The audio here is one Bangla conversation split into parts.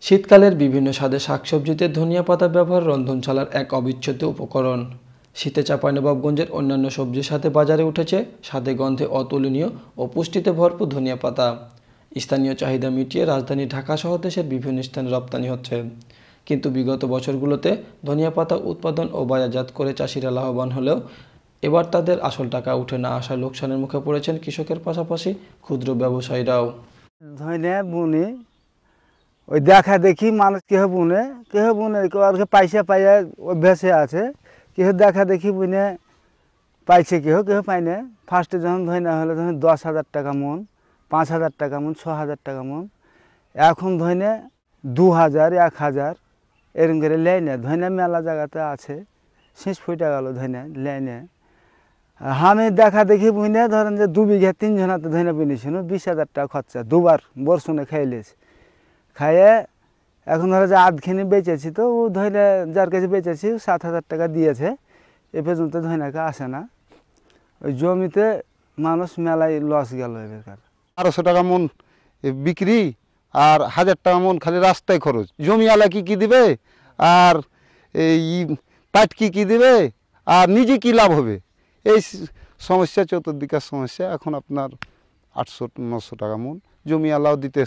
শীতকালের বিভিন্ন স্বাদে শাকসবজিতে ধনিয়া পাতা ব্যবহার রন্ধনশালার এক অবিচ্ছেদ্য উপকরণ। শীতে চাঁপাইনবাবগঞ্জের অন্যান্য সবজির সাথে বাজারে উঠেছে স্বাদে গন্ধে অতুলনীয় ও পুষ্টিতে ভরপুর ধনিয়া পাতা। স্থানীয় চাহিদা মিটিয়ে রাজধানী ঢাকা সহ দেশের বিভিন্ন স্থানে রপ্তানি হচ্ছে। কিন্তু বিগত বছরগুলোতে ধনিয়া পাতা উৎপাদন ও বাজারজাত করে চাষিরা লাভবান হলেও এবার তাদের আসল টাকা উঠে না আসার লোকসানের মুখে পড়েছেন কৃষকের পাশাপাশি ক্ষুদ্র ব্যবসায়ীরাও। ধনিয়া বুনে ওই দেখা দেখি মানুষ কেহ বুনে কেউ পয়সা পাইয়া অভ্যাসে আছে, কেউ দেখা দেখি বুনে পাইছে, কেউ পাই না। ফার্স্টে যখন ধনিয়া হলো তখন 10,000 টাকা মন, 5,000 টাকা মন, 6,000 টাকা মন। এখন ধনিয়া 2,000, 1,000 এরকম করে লেয় না। ধনিয়া মেলা জায়গাতে আছে, শেষ ফুটে গেল ধনিয়া লেয় না। আমি দেখা দেখি বুনে ধরেন যে 2 বিঘা 3 জনাতে ধনিয়া বুনেছিল, 20,000 টাকা খরচা, দুবার বর্ষণে খাইলেছি। খাইয়ে এখন ধরো যে আধখানি বেচেছি, তো ও ধনিয়া যার কাছে বেচেছি 7,000 টাকা দিয়েছে। এ পর্যন্ত ধনিয়াকে আসে না। ওই জমিতে মানুষ মেলায় লস গেল এবার। 1200 টাকা মন বিক্রি আর 1,000 টাকা মন খালি রাস্তায় খরচ। জমিওয়ালা কি দিবে আর এই পাট কি দিবে আর নিজে কি লাভ হবে, এই সমস্যা, চতুর্দিকের সমস্যা। এখন আপনার 800-900 টাকা মন জমিওয়ালাও দিতে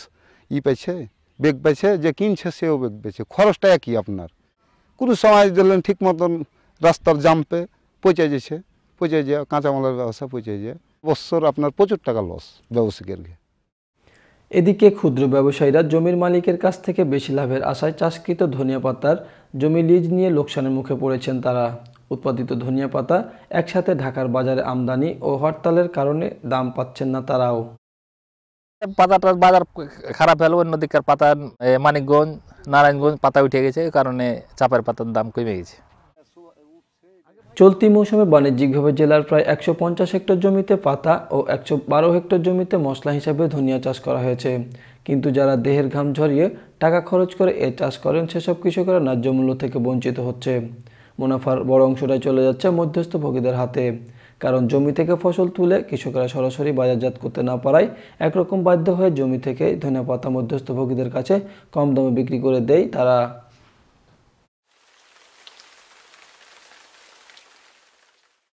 পাইছে, বেগ পাইছে, যে কিনছে সেও বেগ পেয়েছে, খরচটা একই আপনার। কোনো সময় দিলেন ঠিক মতন রাস্তার জাম্পে পচে যাচ্ছে, পচে যায় কাঁচামালের ব্যবসা, পচে যায়। বছর আপনার প্রচুর টাকা লস ব্যবসায়ীর। এদিকে ক্ষুদ্র ব্যবসায়ীরা জমির মালিকের কাছ থেকে বেশি লাভের আশায় চাষকৃত ধনিয়া পাতার জমি লিজ নিয়ে লোকসানের মুখে পড়েছেন তারা। উৎপাদিত ধনিয়া পাতা একসাথে ঢাকার বাজারে আমদানি ও হরতালের কারণে দাম পাচ্ছেন না তারাও। পাতাটার বাজার খারাপ হলো, অন্যদিকের পাতা মানিকগঞ্জ, নারায়ণগঞ্জ পাতা উঠে গেছে, এই কারণে চাপের পাতার দাম কমে গেছে। চলতি মৌসুমে বাণিজ্যিকভাবে জেলার প্রায় 150 হেক্টর জমিতে পাতা ও 112 হেক্টর জমিতে মশলা হিসাবে ধনিয়া চাষ করা হয়েছে। কিন্তু যারা দেহের ঘাম ঝরিয়ে টাকা খরচ করে এ চাষ করেন, সেসব কৃষকেরা ন্যায্য মূল্য থেকে বঞ্চিত হচ্ছে। মুনাফার বড় অংশটাই চলে যাচ্ছে মধ্যস্থভোগীদের হাতে। কারণ জমি থেকে ফসল তুলে কৃষকরা সরাসরি বাজারজাত করতে না পারায় একরকম বাধ্য হয়ে জমি থেকে ধনিয়া পাতা মধ্যস্থভোগীদের কাছে কম দামে বিক্রি করে দেয় তারা।